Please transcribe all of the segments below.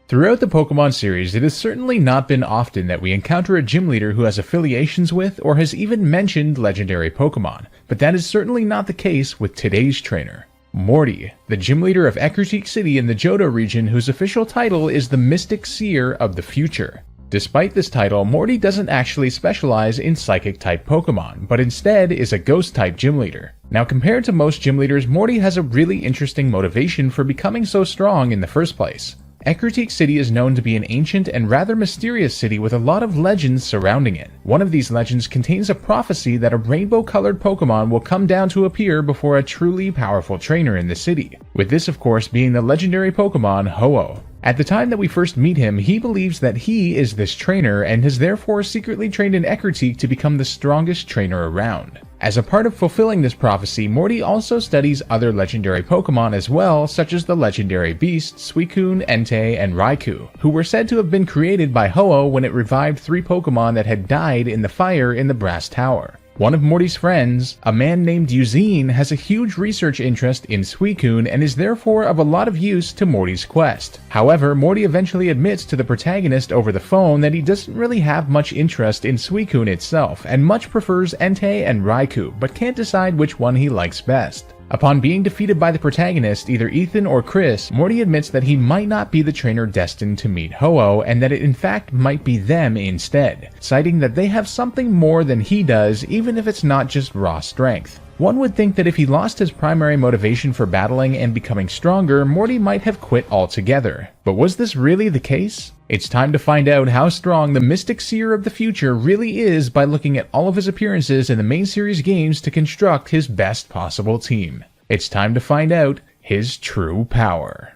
Throughout the Pokemon series, it has certainly not been often that we encounter a gym leader who has affiliations with or has even mentioned legendary Pokemon, but that is certainly not the case with today's trainer. Morty, the gym leader of Ecruteak City in the Johto region, whose official title is the Mystic Seer of the Future. Despite this title, Morty doesn't actually specialize in Psychic-type Pokemon, but instead is a Ghost-type gym leader. Now, compared to most gym leaders, Morty has a really interesting motivation for becoming so strong in the first place. Ecruteak City is known to be an ancient and rather mysterious city with a lot of legends surrounding it. One of these legends contains a prophecy that a rainbow-colored Pokemon will come down to appear before a truly powerful trainer in the city, with this of course being the legendary Pokemon Ho-Oh. At the time that we first meet him, he believes that he is this trainer and has therefore secretly trained in Ecruteak to become the strongest trainer around. As a part of fulfilling this prophecy, Morty also studies other legendary Pokemon as well, such as the legendary beasts Suicune, Entei, and Raikou, who were said to have been created by Ho-Oh when it revived 3 Pokemon that had died in the fire in the Brass Tower. One of Morty's friends, a man named Eugene, has a huge research interest in Suicune and is therefore of a lot of use to Morty's quest. However, Morty eventually admits to the protagonist over the phone that he doesn't really have much interest in Suicune itself and much prefers Entei and Raikou, but can't decide which one he likes best. Upon being defeated by the protagonist, either Ethan or Chris, Morty admits that he might not be the trainer destined to meet Ho-Oh and that it in fact might be them instead, citing that they have something more than he does even if it's not just raw strength. One would think that if he lost his primary motivation for battling and becoming stronger, Morty might have quit altogether. But was this really the case? It's time to find out how strong the Mystic Seer of the Future really is by looking at all of his appearances in the main series games to construct his best possible team. It's time to find out his true power.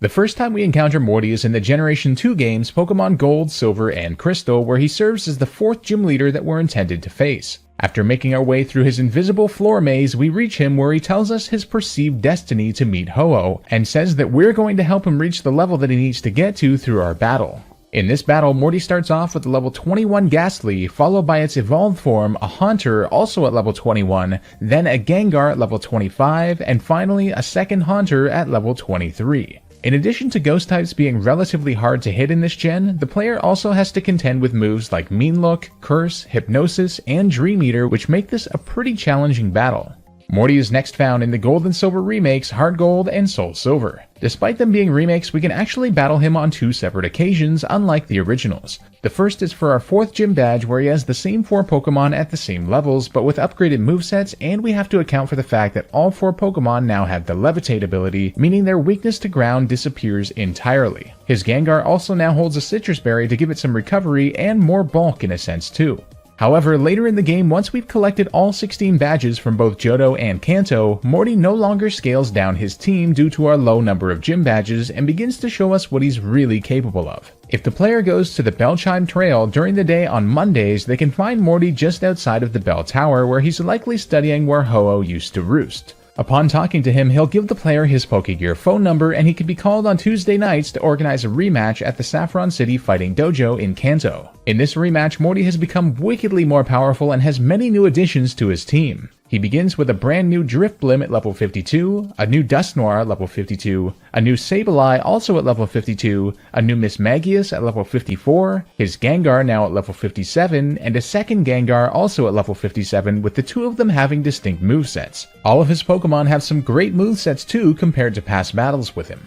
The first time we encounter Morty is in the Generation 2 games Pokemon Gold, Silver, and Crystal, where he serves as the 4th gym leader that we're intended to face. After making our way through his invisible floor maze, we reach him where he tells us his perceived destiny to meet Ho-Oh, and says that we're going to help him reach the level that he needs to get to through our battle. In this battle, Morty starts off with the level 21 Ghastly, followed by its evolved form, a Haunter, also at level 21, then a Gengar at level 25, and finally a second Haunter at level 23. In addition to ghost types being relatively hard to hit in this gen, the player also has to contend with moves like Mean Look, Curse, Hypnosis, and Dream Eater, which make this a pretty challenging battle. Morty is next found in the Gold and Silver remakes Heart Gold and Soul Silver. Despite them being remakes, we can actually battle him on 2 separate occasions, unlike the originals. The first is for our 4th gym badge, where he has the same 4 Pokemon at the same levels, but with upgraded movesets, and we have to account for the fact that all 4 Pokemon now have the Levitate ability, meaning their weakness to ground disappears entirely. His Gengar also now holds a Citrus Berry to give it some recovery and more bulk in a sense too. However, later in the game, once we've collected all 16 badges from both Johto and Kanto, Morty no longer scales down his team due to our low number of gym badges and begins to show us what he's really capable of. If the player goes to the Bellchime Trail during the day on Mondays, they can find Morty just outside of the Bell Tower, where he's likely studying where Ho-Oh used to roost. Upon talking to him, he'll give the player his Pokegear phone number, and he can be called on Tuesday nights to organize a rematch at the Saffron City Fighting Dojo in Kanto. In this rematch, Morty has become wickedly more powerful and has many new additions to his team. He begins with a brand new Drifblim at level 52, a new Dusknoir at level 52, a new Sableye also at level 52, a new Mismagius at level 54, his Gengar now at level 57, and a second Gengar also at level 57, with the 2 of them having distinct movesets. All of his Pokemon have some great movesets too compared to past battles with him.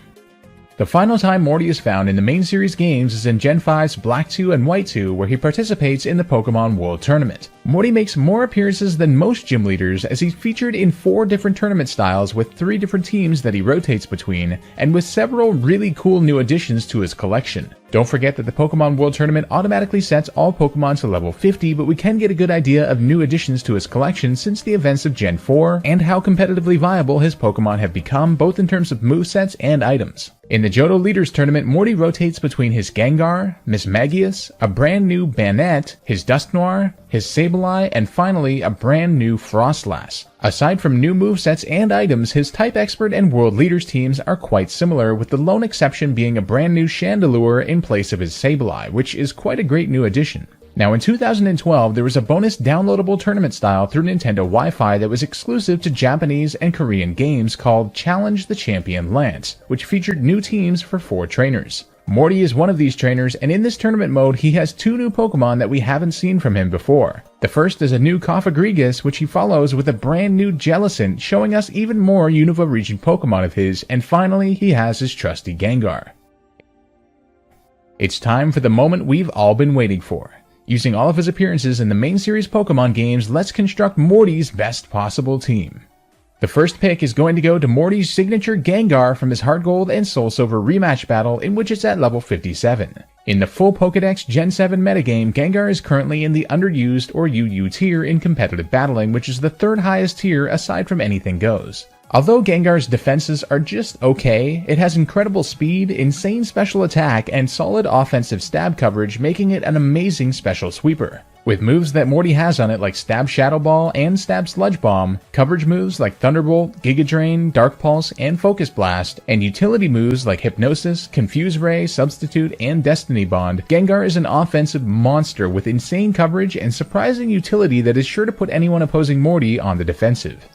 The final time Morty is found in the main series games is in Gen 5's Black 2 and White 2, where he participates in the Pokemon World Tournament. Morty makes more appearances than most gym leaders, as he's featured in 4 different tournament styles with 3 different teams that he rotates between, and with several really cool new additions to his collection. Don't forget that the Pokemon World Tournament automatically sets all Pokemon to level 50, but we can get a good idea of new additions to his collection since the events of Gen 4, and how competitively viable his Pokemon have become, both in terms of movesets and items. In the Johto Leaders Tournament, Morty rotates between his Gengar, Mismagius, a brand new Banette, his Dusknoir, his Sableye, and finally a brand new Frostlass. Aside from new movesets and items, his Type Expert and World Leaders teams are quite similar, with the lone exception being a brand new Chandelure in place of his Sableye, which is quite a great new addition. Now in 2012, there was a bonus downloadable tournament style through Nintendo Wi-Fi that was exclusive to Japanese and Korean games called Challenge the Champion Lance, which featured new teams for 4 trainers. Morty is one of these trainers, and in this tournament mode he has 2 new Pokemon that we haven't seen from him before. The first is a new Cofagrigus, which he follows with a brand new Jellicent, showing us even more Unova region Pokemon of his, and finally he has his trusty Gengar. It's time for the moment we've all been waiting for. Using all of his appearances in the main series Pokemon games, let's construct Morty's best possible team. The first pick is going to go to Morty's signature Gengar from his Heart Gold and Soul Silver rematch battle, in which it's at level 57. In the full Pokedex Gen 7 metagame, Gengar is currently in the underused or UU tier in competitive battling, which is the 3rd highest tier aside from Anything Goes. Although Gengar's defenses are just okay, it has incredible speed, insane special attack, and solid offensive stab coverage, making it an amazing special sweeper. With moves that Morty has on it like Stab Shadow Ball and Stab Sludge Bomb, coverage moves like Thunderbolt, Giga Drain, Dark Pulse, and Focus Blast, and utility moves like Hypnosis, Confuse Ray, Substitute, and Destiny Bond, Gengar is an offensive monster with insane coverage and surprising utility that is sure to put anyone opposing Morty on the defensive.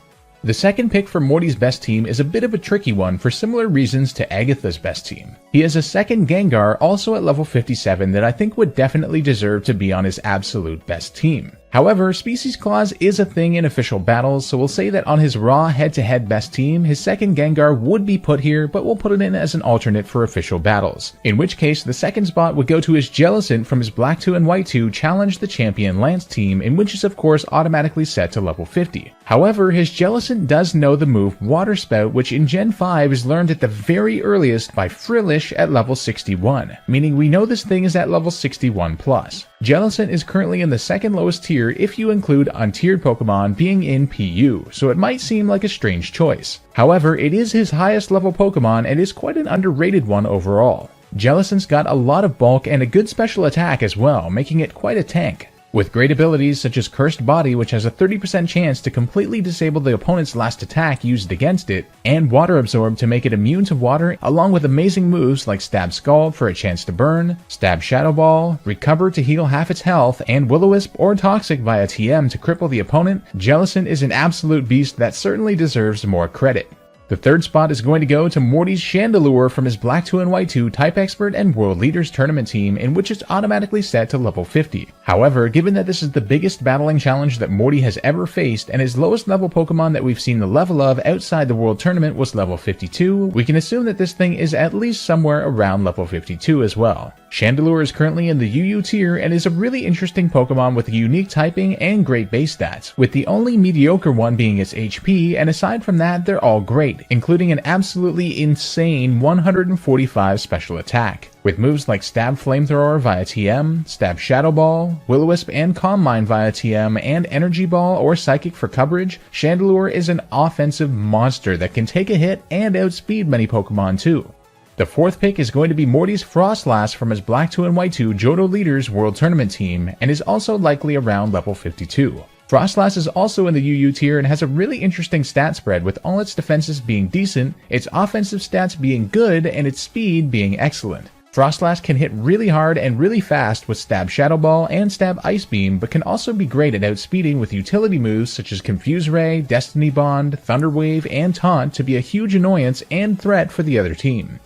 The second pick for Morty's best team is a bit of a tricky one for similar reasons to Agatha's best team. He has a second Gengar also at level 57 that I think would definitely deserve to be on his absolute best team. However, Species Clause is a thing in official battles, so we'll say that on his raw head-to-head best team, his second Gengar would be put here, but we'll put it in as an alternate for official battles. In which case, the second spot would go to his Jellicent from his Black 2 and White 2 Challenge the Champion Lance team, in which is of course automatically set to level 50. However, his Jellicent does know the move Water Spout, which in Gen 5 is learned at the very earliest by Frillish at level 61, meaning we know this thing is at level 61 plus. Jellicent is currently in the second lowest tier if you include untiered Pokemon being in PU, so it might seem like a strange choice. However, it is his highest level Pokemon and is quite an underrated one overall. Jellicent's got a lot of bulk and a good special attack as well, making it quite a tank. With great abilities such as Cursed Body, which has a 30% chance to completely disable the opponent's last attack used against it, and Water Absorb to make it immune to water, along with amazing moves like Stab Scald for a chance to burn, Stab Shadow Ball, Recover to heal half its health, and Will-O-Wisp or Toxic via TM to cripple the opponent, Jellicent is an absolute beast that certainly deserves more credit. The third spot is going to go to Morty's Chandelure from his Black 2 and White 2 Type Expert and World Leaders tournament team, in which it's automatically set to level 50. However, given that this is the biggest battling challenge that Morty has ever faced, and his lowest level Pokemon that we've seen the level of outside the World Tournament was level 52, we can assume that this thing is at least somewhere around level 52 as well. Chandelure is currently in the UU tier and is a really interesting Pokemon with a unique typing and great base stats, with the only mediocre one being its HP, and aside from that, they're all great, including an absolutely insane 145 special attack. With moves like Stab Flamethrower via TM, Stab Shadow Ball, Will-O-Wisp and Calm Mind via TM, and Energy Ball or Psychic for coverage, Chandelure is an offensive monster that can take a hit and outspeed many Pokemon too. The fourth pick is going to be Morty's Frostlass from his Black 2 and White 2 Johto Leaders World Tournament team, and is also likely around level 52. Frostlass is also in the UU tier and has a really interesting stat spread, with all its defenses being decent, its offensive stats being good, and its speed being excellent. Frostlass can hit really hard and really fast with Stab Shadow Ball and Stab Ice Beam, but can also be great at outspeeding with utility moves such as Confuse Ray, Destiny Bond, Thunder Wave, and Taunt to be a huge annoyance and threat for the other team.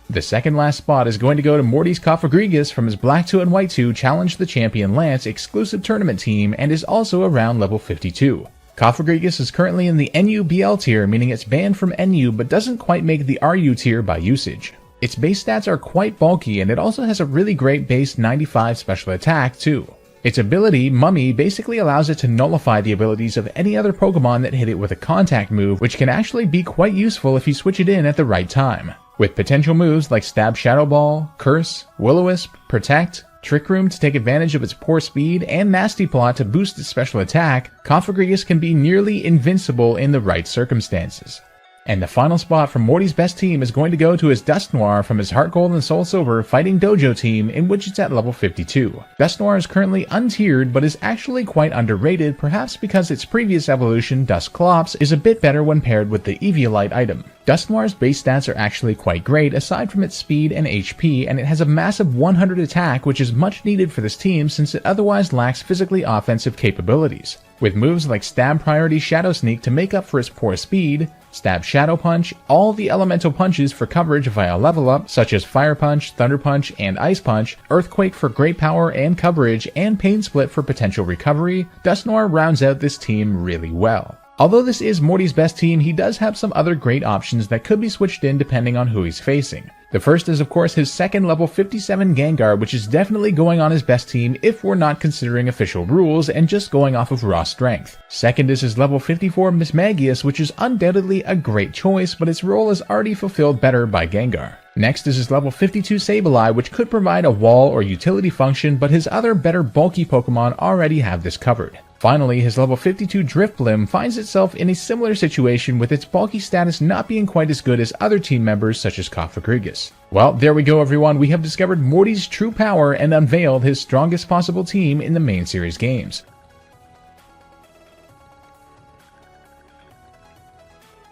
The second last spot is going to go to Morty's Cofagrigus from his Black 2 and White 2 Challenge the Champion Lance exclusive tournament team, and is also around level 52. Cofagrigus is currently in the NU-BL tier, meaning it's banned from NU but doesn't quite make the RU tier by usage. Its base stats are quite bulky, and it also has a really great base 95 special attack too. Its ability, Mummy, basically allows it to nullify the abilities of any other Pokemon that hit it with a contact move, which can actually be quite useful if you switch it in at the right time. With potential moves like Stab Shadow Ball, Curse, Will-O-Wisp, Protect, Trick Room to take advantage of its poor speed, and Nasty Plot to boost its special attack, Cofagrigus can be nearly invincible in the right circumstances. And the final spot from Morty's best team is going to go to his Dusknoir from his Heart Gold and Soul Silver Fighting Dojo team, in which it's at level 52. Dusknoir is currently untiered, but is actually quite underrated, perhaps because its previous evolution, Dusclops, is a bit better when paired with the Eviolite item. Dusknoir's base stats are actually quite great, aside from its speed and HP, and it has a massive 100 attack, which is much needed for this team since it otherwise lacks physically offensive capabilities. With moves like Stab Priority Shadow Sneak to make up for its poor speed, Stab Shadow Punch, all the elemental punches for coverage via level up, such as Fire Punch, Thunder Punch, and Ice Punch, Earthquake for great power and coverage, and Pain Split for potential recovery, Dusknoir rounds out this team really well. Although this is Morty's best team, he does have some other great options that could be switched in depending on who he's facing. The first is of course his second level 57 Gengar, which is definitely going on his best team if we're not considering official rules and just going off of raw strength. Second is his level 54 Mismagius, which is undoubtedly a great choice, but its role is already fulfilled better by Gengar. Next is his level 52 Sableye, which could provide a wall or utility function, but his other better bulky Pokemon already have this covered. Finally, his level 52 Drifblim finds itself in a similar situation, with its bulky status not being quite as good as other team members such as Cofagrigus. Well, there we go everyone, we have discovered Morty's true power and unveiled his strongest possible team in the main series games.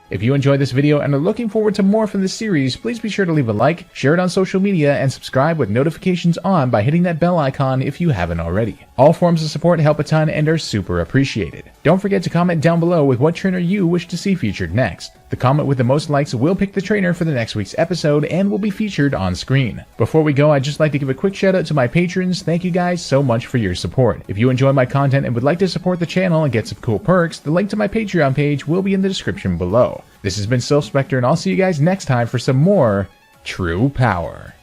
If you enjoyed this video and are looking forward to more from this series, please be sure to leave a like, share it on social media, and subscribe with notifications on by hitting that bell icon if you haven't already. All forms of support help a ton and are super appreciated. Don't forget to comment down below with what trainer you wish to see featured next. The comment with the most likes will pick the trainer for the next week's episode and will be featured on screen. Before we go, I'd just like to give a quick shout out to my patrons. Thank you guys so much for your support. If you enjoy my content and would like to support the channel and get some cool perks, the link to my Patreon page will be in the description below. This has been SilphSpectre, and I'll see you guys next time for some more True Power.